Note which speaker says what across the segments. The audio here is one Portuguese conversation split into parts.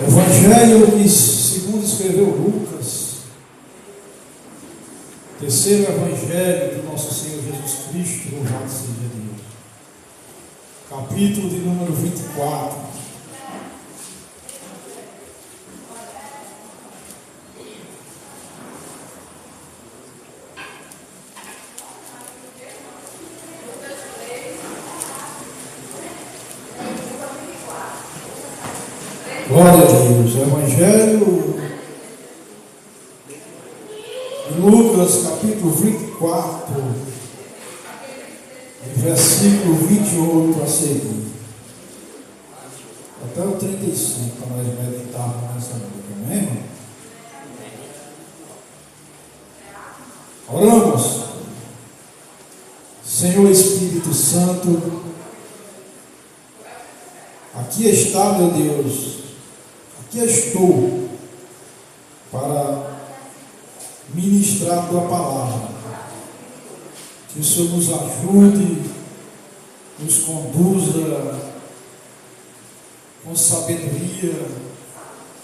Speaker 1: Evangelho que segundo escreveu Lucas, terceiro evangelho do nosso Senhor Jesus Cristo, louvado seja Deus. Capítulo de número 24. Glória a Deus. Evangelho de Lucas, capítulo 24, versículo 28 a seguir. Até o 35, para nós meditarmos nessa noite. Amém, irmão? Oramos. Senhor Espírito Santo, aqui está, meu Deus. Aqui estou para ministrar a tua palavra. Que o Senhor nos ajude, nos conduza com sabedoria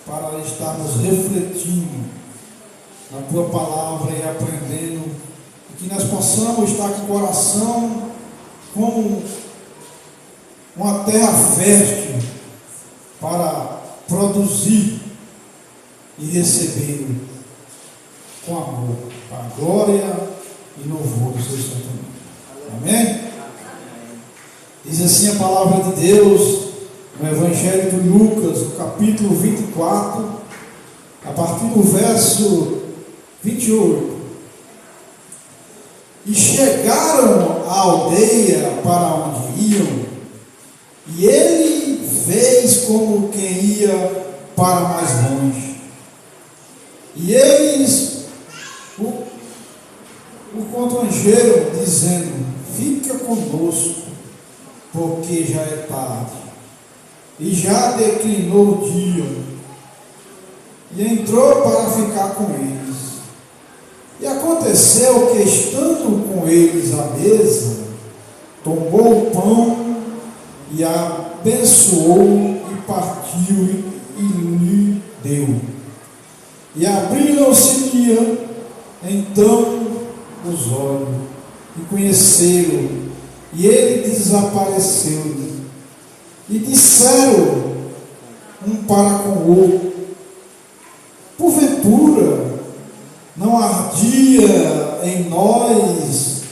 Speaker 1: para estarmos refletindo na tua palavra e aprendendo, e que nós possamos estar com o coração como uma terra fértil para produzir e receber com amor, para a glória e louvor do seu santo nome. Amém? Diz assim a palavra de Deus no Evangelho de Lucas, no capítulo 24, a partir do verso 28. E chegaram à aldeia para onde iam, e ele fez como quem ia para mais longe. E eles o constrangeram, dizendo: fica conosco, porque já é tarde, e já declinou o dia. E entrou para ficar com eles. E aconteceu que, estando com eles à mesa, tomou o pão e abençoou e partiu e lhe deu. E abriram-se-lhe então os olhos e conheceram, e ele desapareceu-lhe. E disseram um para com o outro: porventura não ardia em nós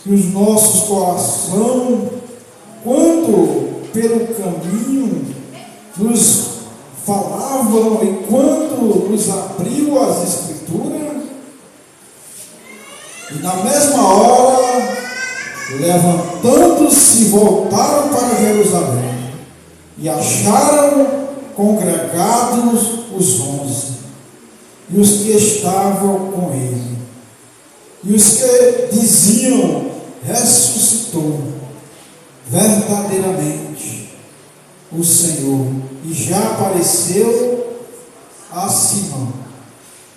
Speaker 1: os nossos corações quando pelo caminho nos falavam e quando nos abriu as Escrituras? E na mesma hora, levantando-se, voltaram para Jerusalém e acharam congregados os 11 e os que estavam com ele, e os que diziam: ressuscitou verdadeiramente o Senhor, e já apareceu a Simão.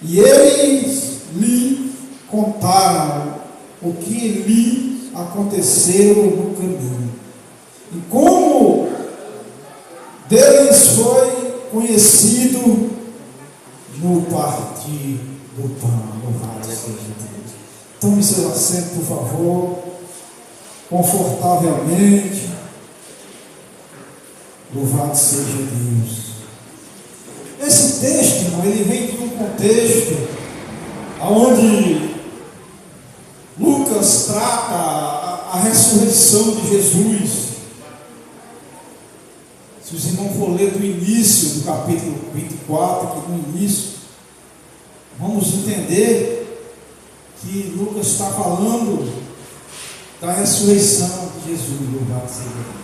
Speaker 1: E eles lhe contaram o que lhe aconteceu no caminho, e como deles foi conhecido no partir do pão. Louvado seja Deus. Tome seu assento, por favor, confortavelmente. Louvado seja Deus. Esse texto, irmão, ele vem de um contexto onde Lucas trata a ressurreição de Jesus. Se os irmãos for ler do início do capítulo 24, aqui no início, vamos entender que Lucas está falando da ressurreição de Jesus. Louvado seja Deus.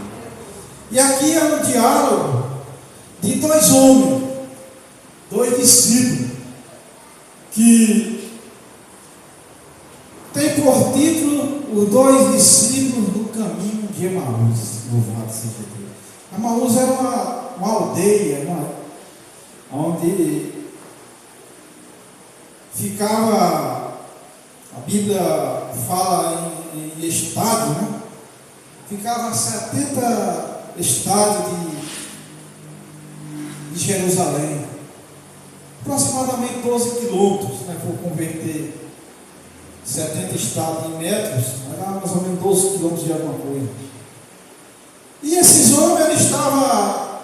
Speaker 1: E aqui é um diálogo de dois homens, dois discípulos, que tem por título os dois discípulos do caminho de Emaús. Louvado seja Deus. Emaús era uma aldeia, onde ficava, a Bíblia fala em estado, né? Ficava a 70 estádios de de Jerusalém. Aproximadamente 12 quilômetros, né? Vou converter 70 estados em metros, vai dar mais ou menos 12 quilômetros de alguma coisa. E esses homens, ele estava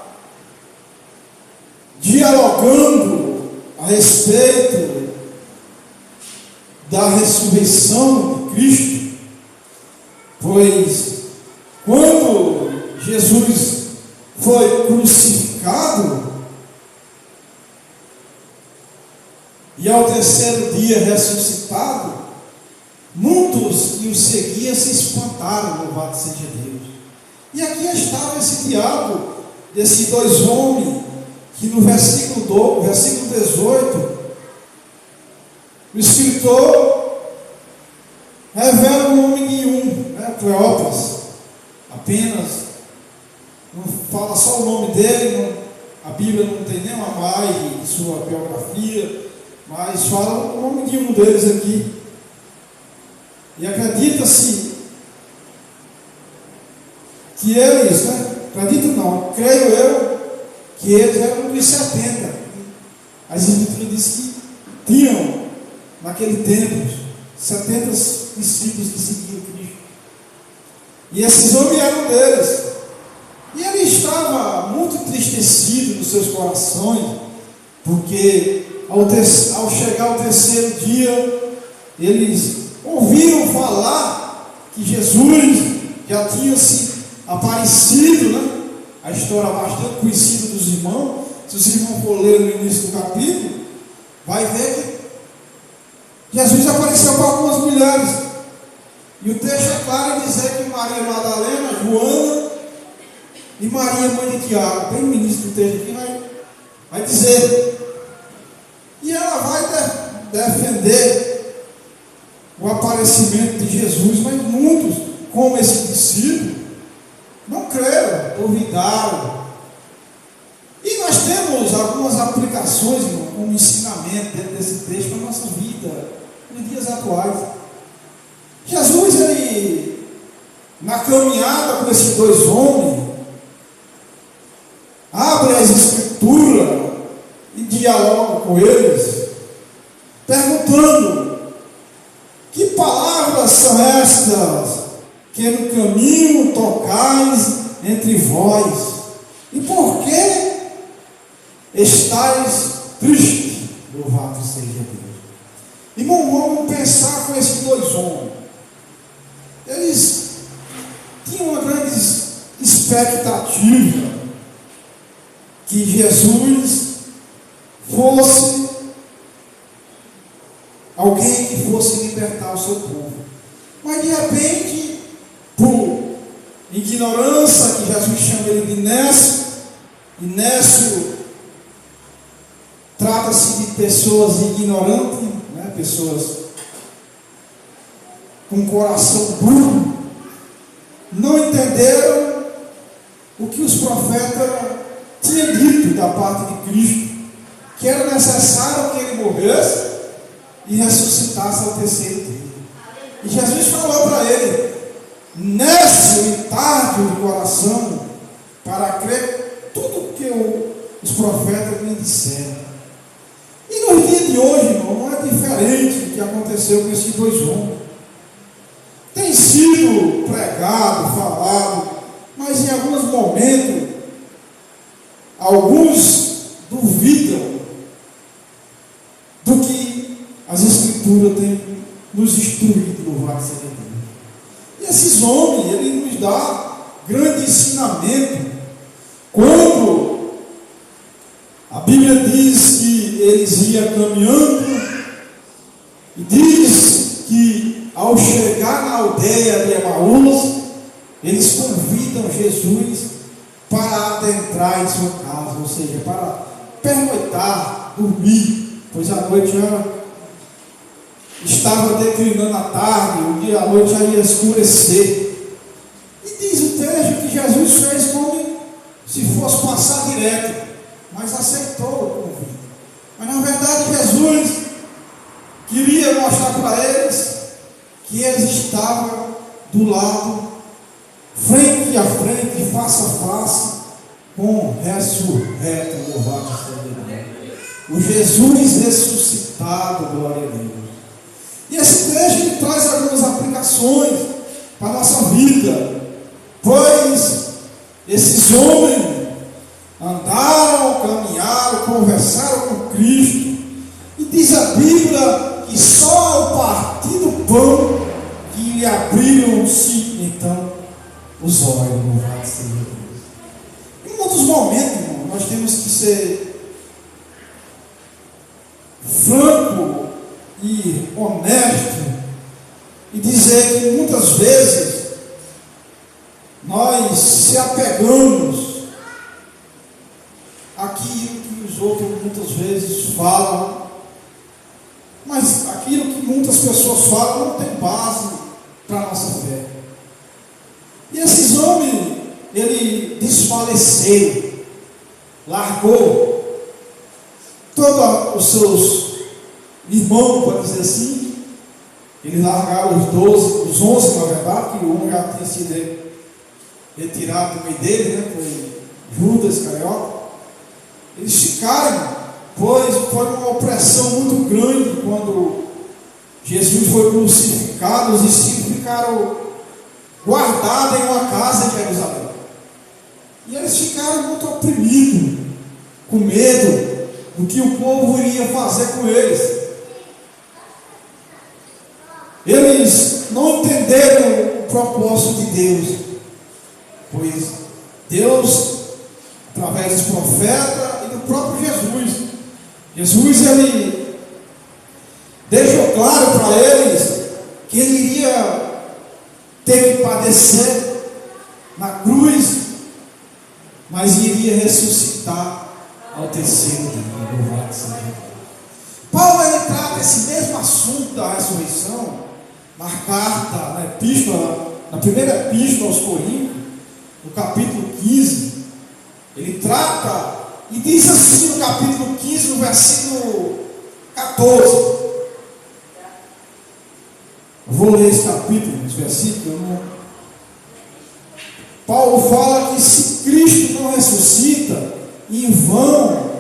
Speaker 1: dialogando a respeito da ressurreição de Cristo, pois quando Jesus foi crucificado e ao terceiro dia ressuscitado, muitos que o seguiam se espantaram, louvado seja Deus. E aqui estava esse diálogo desses dois homens, que no versículo 18, o escritor revela o nome de um, né, Cleópas, apenas, não fala só o nome dele, a Bíblia não tem nenhuma imagem de sua biografia, mas fala o nome de um deles aqui. E acredita-se que eles, acredito não, creio eu, que eles eram dos 70. As escrituras dizem que tinham, naquele tempo, 70 discípulos que seguiam Cristo. E esses homens eram deles. E ele estava muito entristecido nos seus corações, porque ao chegar ao terceiro dia, eles ouviram falar que Jesus já tinha se aparecido, né? A história bastante conhecida dos irmãos. Se os irmãos for ler no início do capítulo, vai ver que Jesus apareceu para algumas mulheres. E o texto é claro em dizer que Maria Madalena, Joana e Maria, mãe de Tiago, bem no início do texto aqui, vai dizer. E ela vai defender o aparecimento de Jesus, mas muitos, como esse discípulo, não creram, duvidaram. E nós temos algumas aplicações, irmão, como ensinamento dentro desse texto para a nossa vida, nos dias atuais. Jesus, ele, na caminhada com esses dois homens, abre as escrituras e dialoga com eles, perguntando: que palavras são estas que no caminho tocais entre vós? E por que estáis tristes? Louvado seja Deus. Irmão, vamos pensar com esses dois homens. Eles tinham uma grande expectativa que Jesus fosse alguém que fosse libertar o seu povo. Mas de repente, por ignorância, que Jesus chama ele de Inécio, trata-se de pessoas ignorantes, né? Pessoas com coração duro, não entenderam o que os profetas tinham dito da parte de Cristo, que era necessário que ele morresse e ressuscitasse ao terceiro dia. E Jesus falou para ele: nécio e tardio de coração, para crer tudo que os profetas me disseram. E nos dias de hoje, irmão, não é diferente do que aconteceu com esses dois homens. Tem sido pregado, falado, mas em alguns momentos, alguns duvidam do que as Escrituras têm nos instruído, louvado seja Deus. E esses homens, ele nos dá grande ensinamento. Quando a Bíblia diz que eles iam caminhando, e diz que ao chegar na aldeia de Emaús, eles convidam Jesus para adentrar em sua casa, ou seja, para pernoitar, dormir, pois a noite já estava declinando a tarde, o dia, a noite já ia escurecer. E diz o texto que Jesus fez como se fosse passar direto, mas aceitou o convite. Mas na verdade Jesus queria mostrar para eles que eles estavam do lado, frente a frente, face a face, com ressurreto, louvado seja Deus. O Jesus ressuscitado, glória a Deus. E esse texto ele traz algumas aplicações para a nossa vida, pois esses homens andaram, caminharam, conversaram com Cristo, e diz a Bíblia que só ao partir do pão que lhe abriram-se então os olhos, louvado seja Deus. Em muitos momentos, irmão, nós temos que ser franco e honesto e dizer que muitas vezes nós se apegamos àquilo que os outros muitas vezes falam, mas aquilo que muitas pessoas falam não tem base para a nossa fé. E esses homens, ele desfaleceu, largou todos os seus irmãos, pode dizer assim. Eles largaram os 11, na verdade, que um já tinha sido retirado do meio dele, né? Foi Judas Iscariote. Eles ficaram, pois foi uma opressão muito grande quando Jesus foi crucificado. Os discípulos ficaram guardados em uma casa em Jerusalém. E eles ficaram muito oprimidos, com medo do que o povo iria fazer com eles. Eles não entenderam o propósito de Deus, pois Deus, através dos profetas e do próprio Jesus, ele deixou claro para eles que ele iria ter que padecer na cruz, mas iria ressuscitar ao terceiro dia. Louvado seja Deus. Paulo ele trata esse mesmo assunto da ressurreição na carta, na epístola, na primeira epístola aos Coríntios, no capítulo 15. Ele trata e diz assim no capítulo 15, no versículo 14. Eu vou ler esse capítulo, esse versículo. Paulo fala que se Cristo não ressuscita, em vão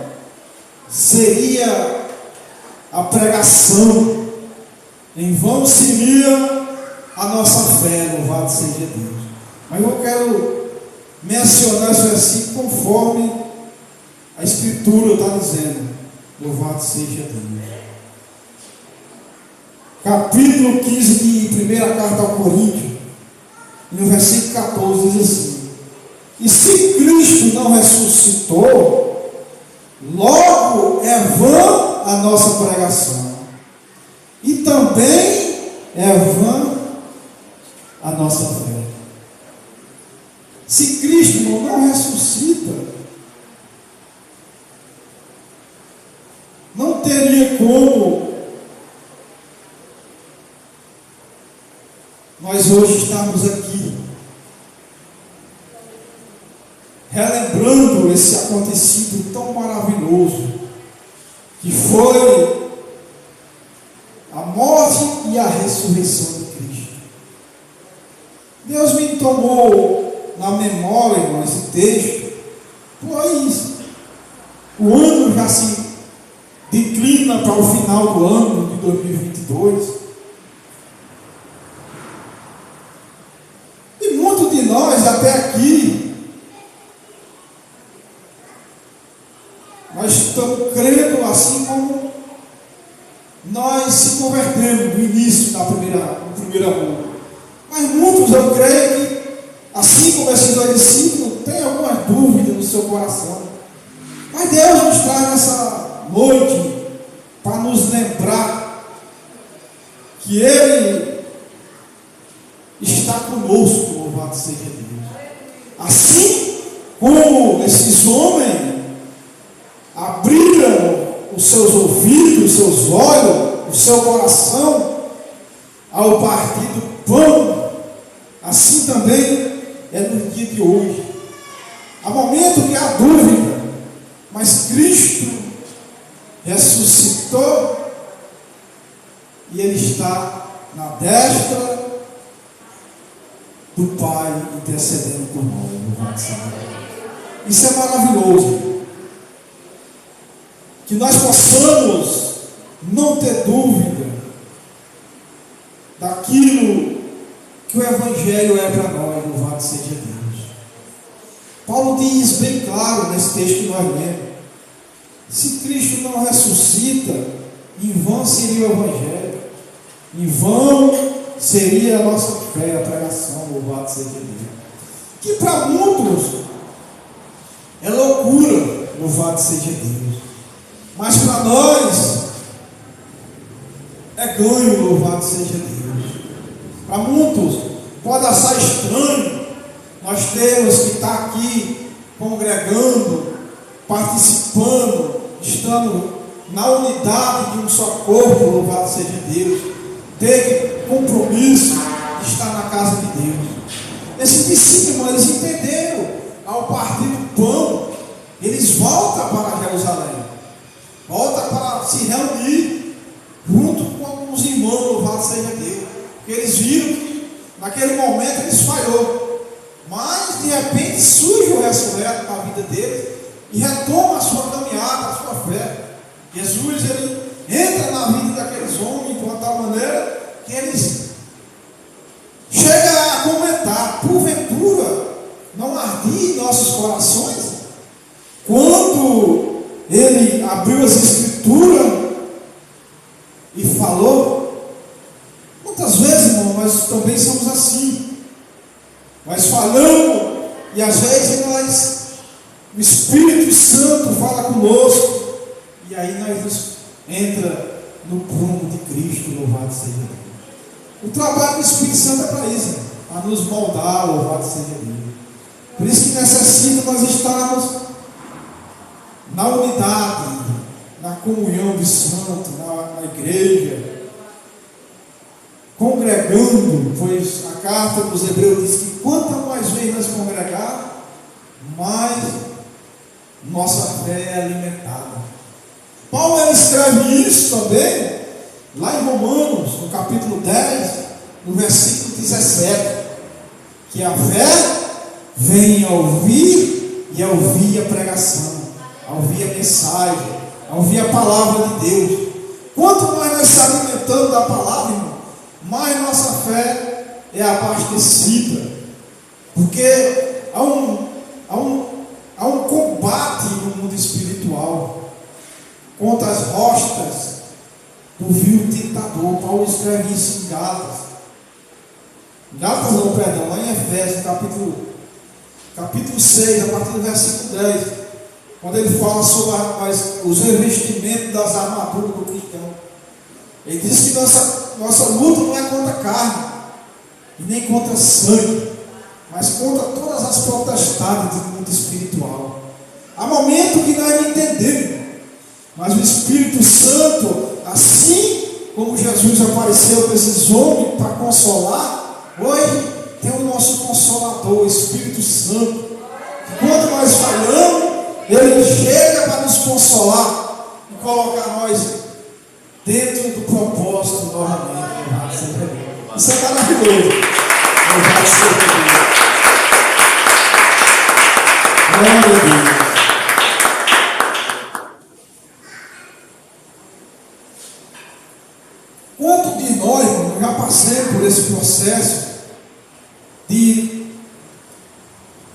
Speaker 1: seria a pregação, em vão seria a nossa fé, louvado seja Deus. Mas eu quero mencionar esse versículo conforme a Escritura está dizendo, louvado seja Deus. Capítulo 15 de primeira carta ao Coríntios, no versículo 14 diz assim: e se Cristo não ressuscitou, logo é vã a nossa pregação, e também é vã a nossa fé. Se Cristo não ressuscita, não teria como nós hoje estarmos aqui relembrando esse acontecido tão maravilhoso que foi a morte e a ressurreição de Cristo. Deus me tomou na memória, irmão, esse texto, pois o ano já se declina para o final do ano de 2022. E muitos de nós até aqui, nós estamos crendo assim como nós se convertemos no início no primeiro amor. Mas muitos, eu creio que, assim como esses dois discípulos, tem alguma dúvida no seu coração. Mas Deus nos traz nessa noite para nos lembrar que Ele está conosco, louvado seja Deus. Assim como esses homens abriram os seus ouvidos, os seus olhos, o seu coração ao partir do pão, assim também é no dia de hoje. Há momento que há dúvida, mas Cristo ressuscitou e Ele está na destra do Pai intercedendo por nós. Isso é maravilhoso. Que nós possamos não ter dúvida daquilo que o Evangelho é para nós, louvado seja Deus. Paulo diz bem claro nesse texto que nós lemos: se Cristo não ressuscita, em vão seria o Evangelho, em vão seria a nossa fé, a pregação, louvado seja Deus. Que para muitos é loucura, louvado seja Deus, mas para nós é ganho, louvado seja Deus. Para muitos pode achar estranho nós temos que estar aqui congregando, participando, estando na unidade de um só corpo, louvado seja Deus, ter compromisso de estar na casa de Deus. Esses discípulos, eles entenderam, ao partir do pão, eles voltam para Jerusalém, voltam para se reunir junto com os irmãos, louvado seja Deus, porque eles viram que naquele momento eles falhou, mas de repente surge o ressurreto na vida deles e retoma a sua caminhada, a sua fé. Jesus, ele entra na vida daqueles homens de uma tal maneira que eles chegam a comentar: porventura não ardia em nossos corações quando ele abriu as escrituras e falou? Muitas vezes, irmão, nós também somos assim. Nós falamos e às vezes o Espírito Santo fala conosco e aí nós entra no prumo de Cristo, louvado seja Deus. O trabalho do Espírito Santo é para isso, para nos moldar, louvado seja Deus. Por isso que necessita nós estarmos na unidade, na comunhão dos santos, na igreja, congregando, pois a carta dos Hebreus diz que quanto mais vezes nós congregar, mais nossa fé é alimentada. Paulo, ele escreve isso também lá em Romanos, no capítulo 10, no versículo 17, que a fé vem a ouvir e a ouvir a pregação, a ouvir a mensagem, a ouvir a palavra de Deus. Quanto mais nós estamos alimentando da palavra, irmão, mais nossa fé é abastecida, porque há um combate no mundo espiritual contra as hostas do vil tentador. Paulo escreve isso em Gálatas, lá em Efésios, capítulo 6, a partir do versículo 10, quando ele fala sobre os revestimentos das armaduras do cristão. Ele diz que nossa luta não é contra a carne e nem contra sangue, mas contra todas as potestades do mundo espiritual. Há momentos que nós não entendemos, mas o Espírito Santo, assim como Jesus apareceu para esses homens para consolar, hoje tem o nosso Consolador, o Espírito Santo, que quando nós falhamos, ele chega para nos consolar e colocar nós dentro do propósito novamente. Isso é maravilhoso. Glória a Deus. Quanto de nós, irmão, já passei por esse processo de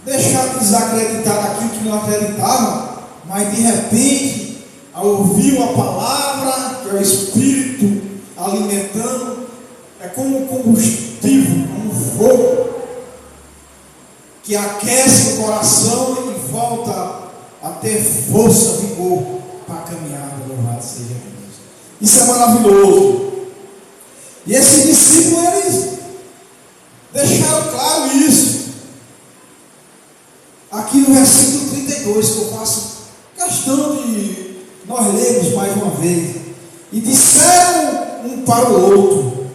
Speaker 1: deixar de desacreditar naquilo que não acreditava, mas de repente, ao ouvir uma palavra, que é o Espírito alimentando, é como um combustível, como um fogo, que aquece o coração e volta a ter força, vigor para a caminhada, louvado seja Deus. Isso é maravilhoso. E esses discípulos, eles deixaram claro isso. Aqui no versículo 32, que eu faço questão de nós lermos mais uma vez. E disseram um para o outro: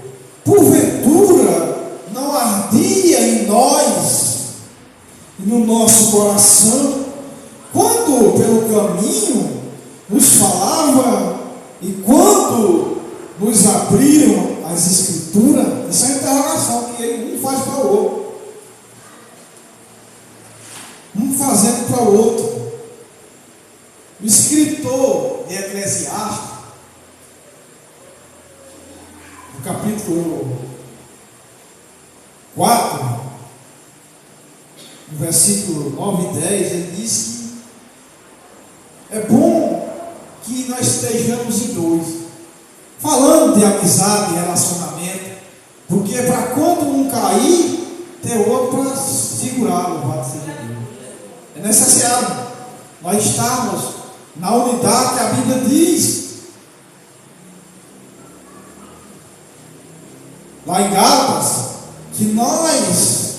Speaker 1: porventura não ardia em nós e no nosso coração, quando pelo caminho nos falava e quando nos abriram as Escrituras? Isso é uma interrogação que um faz para o outro, um fazendo para o outro. O escritor de Eclesiastes, no capítulo 4, no versículo 9 e 10, ele diz que é bom que nós estejamos em dois, falando de amizade e relacionamento, porque para quando um cair, ter outro para segurá-lo. É necessário nós estarmos na unidade que a Bíblia diz. Lá em Gálatas, que nós,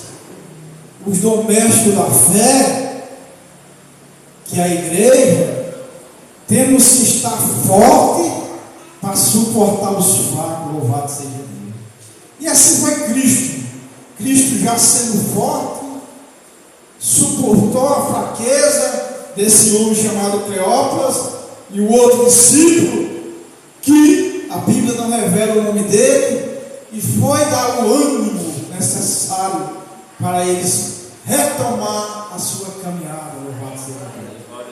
Speaker 1: os domésticos da fé, que é a igreja, temos que estar forte para suportar os fracos, louvado seja Deus. E assim foi Cristo. Cristo, já sendo forte, suportou a fraqueza desse homem chamado Cleópas e o outro discípulo, que a Bíblia não revela o nome dele, e foi dar o ânimo necessário para eles retomar a sua caminhada. Louvado seja Deus.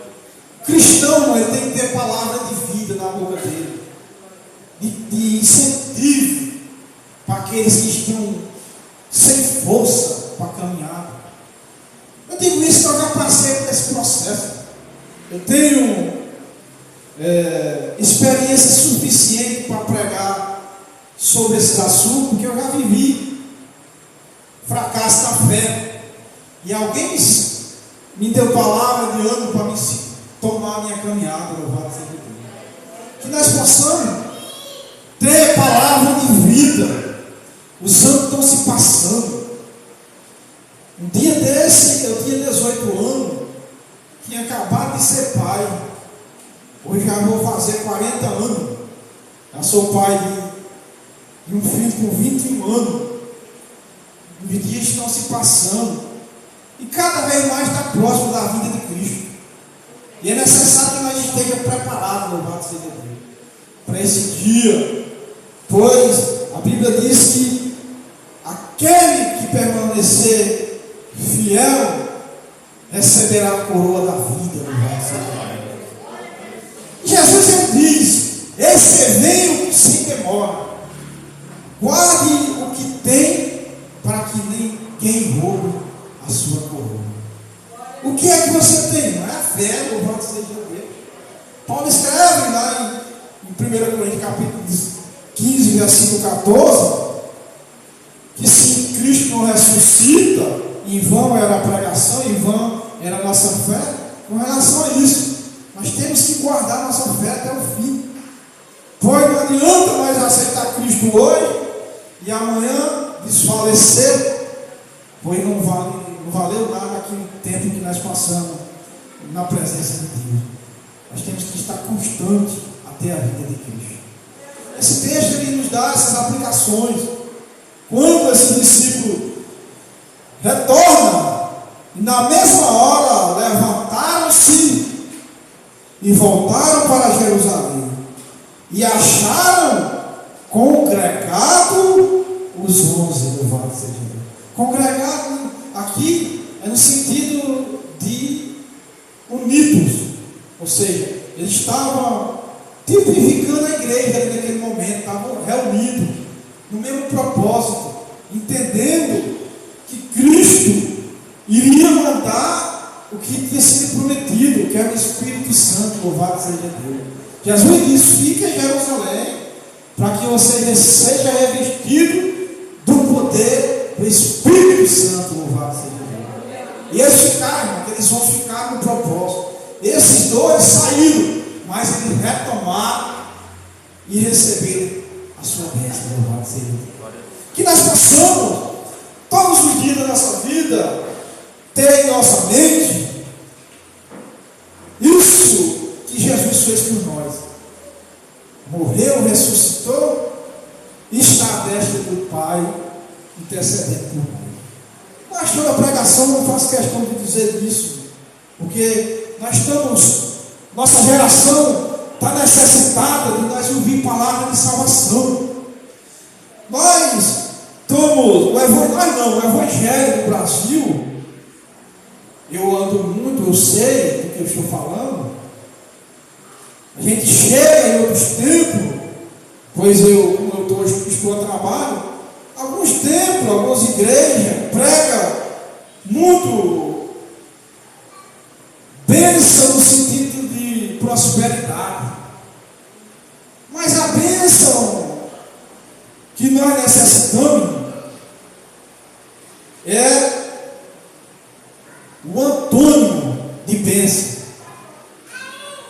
Speaker 1: Cristão, ele tem que ter palavra de vida na boca dele, de incentivo para aqueles que estão sem força para caminhar. Eu digo isso porque eu já passei por esse processo. Eu tenho experiência suficiente para pregar sobre esses assuntos, porque eu já vivi fracasso na fé. E alguém me deu palavra de ânimo para me tomar a minha caminhada. Louvado seja Deus. Que nós possamos ter palavra de vida. Os anos estão se passando. Um dia desse, eu tinha 18 anos, tinha acabado de ser pai. Hoje já vou fazer 40 anos. Já sou pai de um filho com 21 anos. Os dias estão se passando. E cada vez mais está próximo da vida de Cristo. E é necessário que nós estejamos preparados, louvado seja Deus, para esse dia. Pois a Bíblia diz que aquele que permanecer fiel receberá a coroa da vida. Jesus ele diz: esse veio sem demora, guarde o que tem, para que ninguém roube a sua coroa. O que é que você tem? Não é a fé, louvado seja Deus. Paulo escreve lá em 1 Coríntios capítulo 15, versículo 14, que se Cristo não ressuscita, em vão era a pregação, em vão era a nossa fé. Com relação a isso, nós temos que guardar nossa fé até o fim. Pois não adianta nós aceitar Cristo hoje e amanhã desfalecer, pois não valeu nada aquele tempo que nós passamos na presença de Deus. Nós temos que estar constante até a vida de Cristo. Esse texto ele nos dá essas aplicações. Quando esse discípulo retorna, e na mesma hora levantaram-se e voltaram para Jerusalém, e acharam congregado os 11, louvado seja Deus. Congregado aqui é no sentido de unidos, ou seja, eles estavam tipificando a igreja naquele momento, estavam reunidos no mesmo propósito, entendendo que Cristo iria mandar o que tinha sido prometido, que era o Espírito Santo, louvado seja Deus. Jesus disse: fica em Jerusalém, para que você seja revestido do poder do Espírito Santo, louvado seja Deus. E eles ficaram, aqueles homens ficaram no propósito. Esses dois saíram, mas eles retomaram e receberam a sua bênção, louvado seja Deus. Que nós possamos, todos os dias da nossa vida, ter em nossa mente isso que Jesus fez por nós. Morreu, ressuscitou e está à destra do Pai, intercedendo por nós. Mas toda pregação não faço questão de dizer isso, porque nós estamos, nossa geração está necessitada de nós ouvir palavra de salvação. Nós estamos, o Evangelho no Brasil, eu ando muito que eu sei, do que eu estou falando, a gente chega em outros templos, pois como eu estou a trabalho, alguns templos, algumas igrejas pregam muito bênção no sentido de prosperidade. Mas a bênção que nós necessitamos é o antônimo de bênção.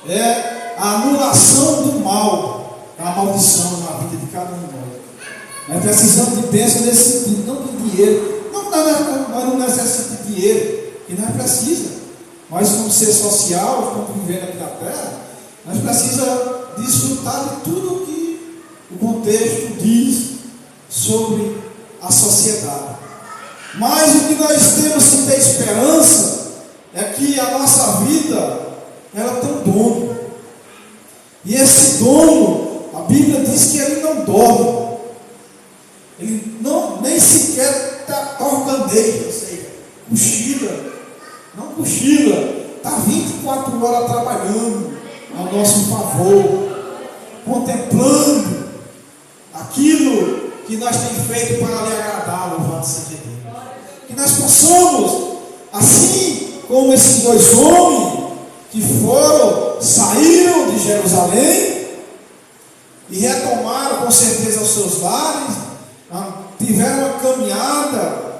Speaker 1: É a anulação do mal, a maldição na vida de cada um de nós. Nós precisamos de bênção nesse sentido, não de dinheiro. Nós não necessitamos de dinheiro, que nós precisamos. Nós, como ser social, como vivendo aqui na terra, nós precisamos desfrutar de tudo que o contexto diz sobre a sociedade. Mas o que nós temos que ter esperança é que a nossa vida, ela tem um dono. E esse dono, a Bíblia diz que ele não dorme. Ele nem sequer organeja, ou seja, cochila. Não cochila. Está 24 horas trabalhando ao nosso favor, contemplando aquilo que nós temos feito para lhe agradar, louvado seja Deus. Que nós possamos, assim como esses dois homens que saíram de Jerusalém e retomaram com certeza os seus lares, tiveram uma caminhada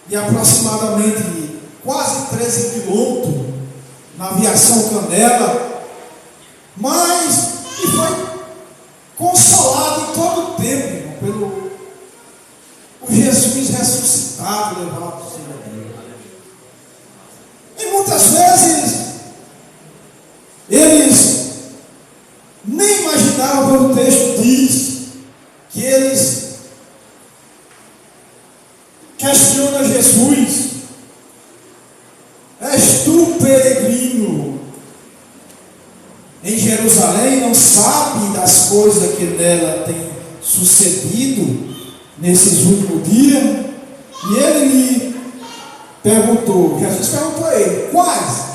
Speaker 1: de aproximadamente quase 13 quilômetros na aviação Canela, mas que foi consolado em todo o tempo, irmão, pelo Jesus ressuscitado, levado do Senhor Deus. E muitas vezes eles nem imaginavam, como o texto diz, que eles questionam Jesus: és tu peregrino em Jerusalém, não sabe das coisas que nela tem sucedido nesses últimos dias? E ele lhe perguntou, Jesus perguntou a ele: quais?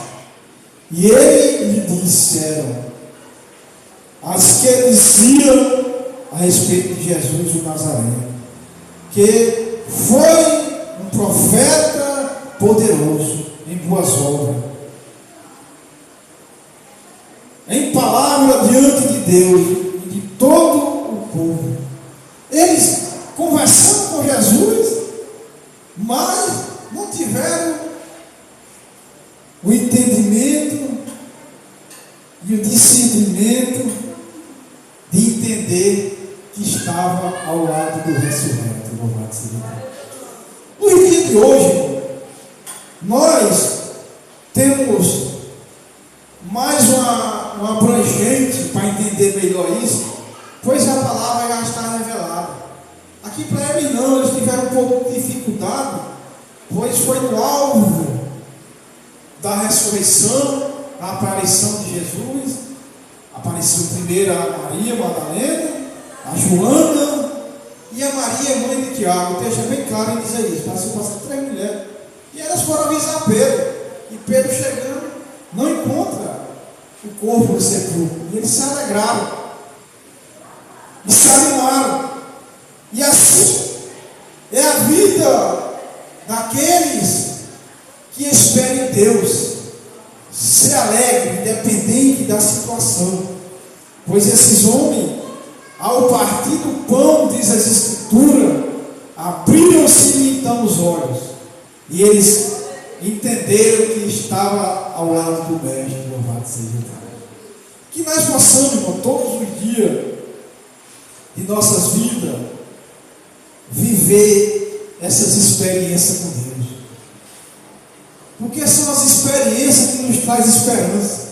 Speaker 1: E ele lhe disseram as que diziam a respeito de Jesus o Nazareno, que foi um profeta poderoso em boas obras, em palavra diante de Deus e de todo o povo. Eles conversando com Jesus, mas não tiveram o entendimento e o discernimento de entender que estava ao lado do ressurreto. Louvado seja Deus. No dia de hoje, nós temos mais uma abrangente para entender melhor isso, pois a palavra já está revelada. Aqui para eles não, eles tiveram um pouco de dificuldade, pois foi no alvo da ressurreição, a aparição de Jesus. Apareceu primeiro a Maria Madalena, a Joana e a Maria, mãe de Tiago. O texto é bem claro em dizer isso. Passou 3 mulheres. E elas foram avisar Pedro. E Pedro chegando, não encontra o corpo do sepulcro. E eles se alegraram. E se animaram. E assim é a vida daqueles que esperam em Deus. Ser alegre, independente da situação. Pois esses homens, ao partir do pão, diz as Escrituras, abriram-se então os olhos. E eles entenderam que estava ao lado do Mestre, louvado seja Deus. Que nós possamos, irmão, todos os dias de nossas vidas, viver essas experiências com Deus. Porque são as experiências que nos traz esperança.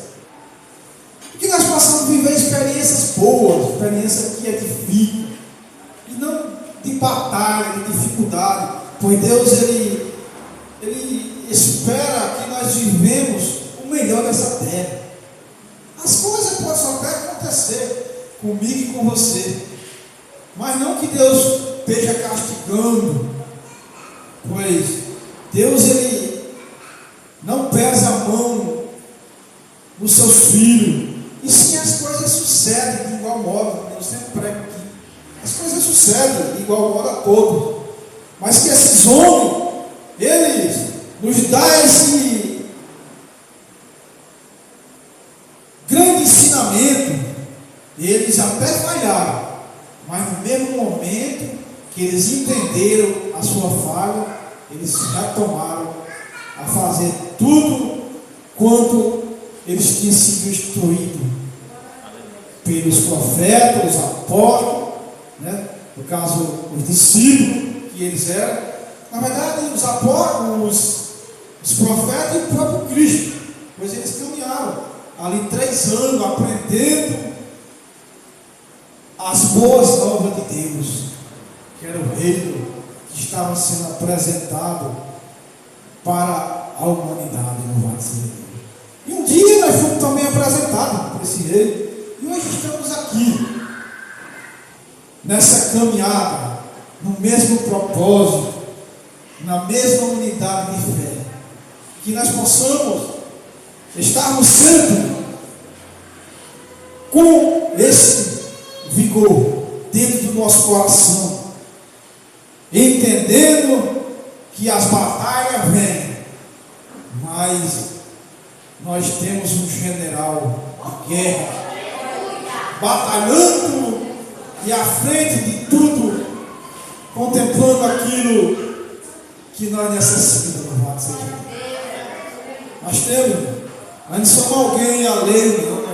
Speaker 1: Que nós possamos viver experiências boas, experiências que edificam, e não de batalha, de dificuldade. Pois Deus, Ele espera que nós vivemos o melhor dessa terra. As coisas podem até acontecer comigo e com você, mas não que Deus esteja castigando, pois Deus, Ele não pesa a mão nos seus filhos. E sim, as coisas sucedem de igual modo. Eu sempre prego aqui. As coisas sucedem de igual modo a todos. Mas que esses homens, eles nos dão esse grande ensinamento. Eles até falharam, mas no mesmo momento que eles entenderam a sua falha, eles retomaram a fazer tudo quanto eles tinham sido instruídos pelos profetas, os apóstolos, né? No caso, os discípulos que eles eram. Na verdade, os apóstolos, os profetas e o próprio Cristo, pois eles caminharam ali 3 anos aprendendo as boas novas de Deus, que era o reino que estava sendo apresentado para a humanidade, louvado seja Deus. E um dia nós fomos também apresentados por esse reino, e hoje estamos aqui, nessa caminhada, no mesmo propósito, na mesma unidade de fé, que nós possamos estarmos sempre com esse vigor dentro do nosso coração, entendendo que as batalhas vêm, mas nós temos um general de guerra batalhando e à frente de tudo, contemplando aquilo que nós necessitamos. Nós não somos alguém alheio, não.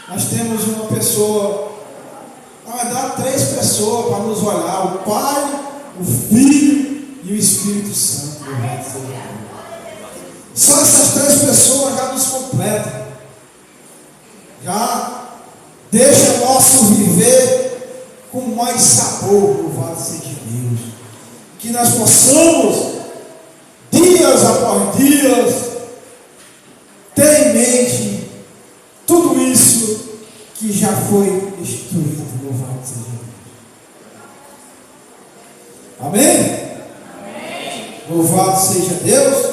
Speaker 1: Nós temos uma pessoa, na verdade 3 pessoas para nos olhar: o Pai, o Filho e o Espírito Santo. Só essas 3 pessoas já nos completam, já deixa nosso viver com mais sabor, louvado seja Deus. Que nós possamos, dias após dias, ter em mente tudo isso que já foi instruído, louvado seja Deus. Amém? Amém? Louvado seja Deus.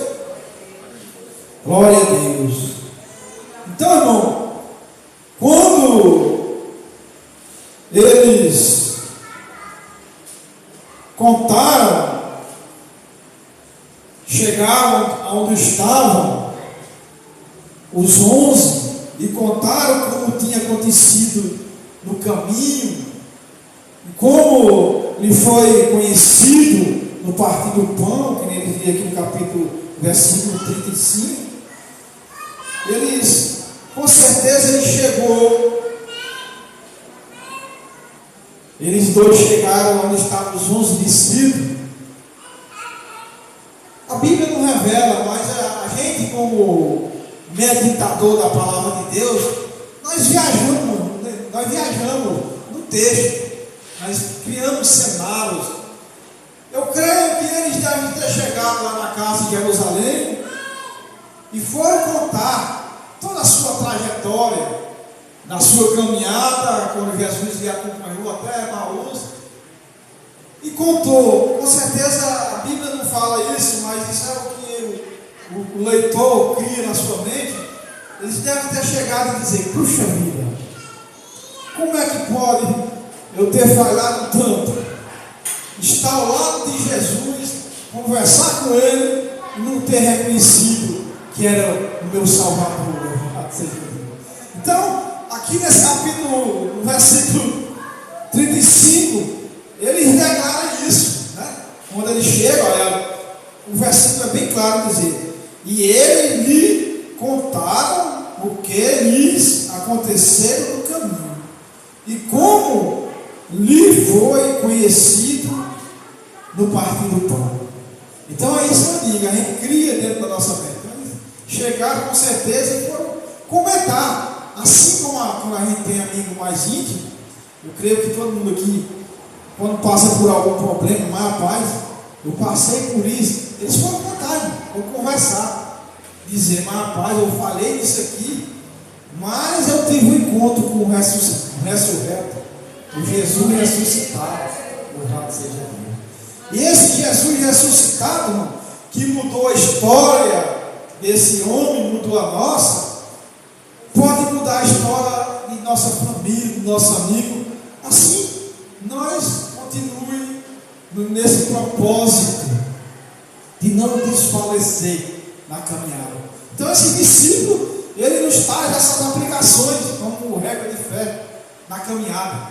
Speaker 1: Glória a Deus. Então, irmão, quando eles contaram, chegaram aonde estavam os 11 e contaram como tinha acontecido no caminho, e como lhe foi conhecido no partir do pão, que nem ele diz aqui no capítulo, versículo 35, eles, com certeza ele chegou, eles 2 chegaram onde estavam os 11 discípulos. A Bíblia não revela, mas a gente, como meditador da palavra de Deus, nós viajamos no texto, nós criamos cenários. Eu creio que eles devem ter chegado lá na casa de Jerusalém e foram contar toda a sua trajetória, na sua caminhada, quando Jesus lhe acompanhou até Emaús, e contou. Com certeza a Bíblia não fala isso, mas isso é o que o leitor cria na sua mente. Eles devem ter chegado e dizer: puxa vida, como é que pode eu ter falhado tanto? Estar ao lado de Jesus, conversar com ele e não ter reconhecido que era o meu Salvador. Então, aqui nesse capítulo, no versículo 35, eles declaram isso, né? Quando ele chega, olha, o versículo é bem claro dizer: e eles lhe contaram o que lhes aconteceu no caminho, e como lhe foi conhecido no partir do pão. Então é isso que eu digo, a gente cria dentro da nossa mente. Chegaram com certeza e foram comentar. Assim como quando a gente tem amigo mais íntimo, eu creio que todo mundo aqui, quando passa por algum problema, mas rapaz, eu passei por isso, eles foram contar, foram conversar, dizer: mas rapaz, eu falei isso aqui, mas eu tive um encontro com o ressurreto, o Jesus ressuscitado, louvado seja Deus. E esse Jesus ressuscitado, irmão, que mudou a história desse homem, mudou a nossa, mudar a história de nossa família, do nosso amigo, assim nós continuemos nesse propósito de não desfalecer na caminhada. Então esse discípulo, ele nos traz essas aplicações como regra de fé na caminhada.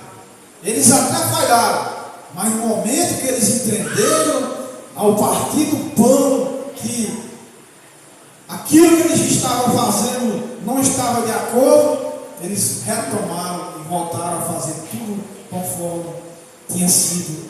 Speaker 1: Eles até falharam, mas no momento que eles entenderam, ao partir do pão, que aquilo que eles estavam fazendo não estava de acordo, eles retomaram e voltaram a fazer tudo conforme tinha sido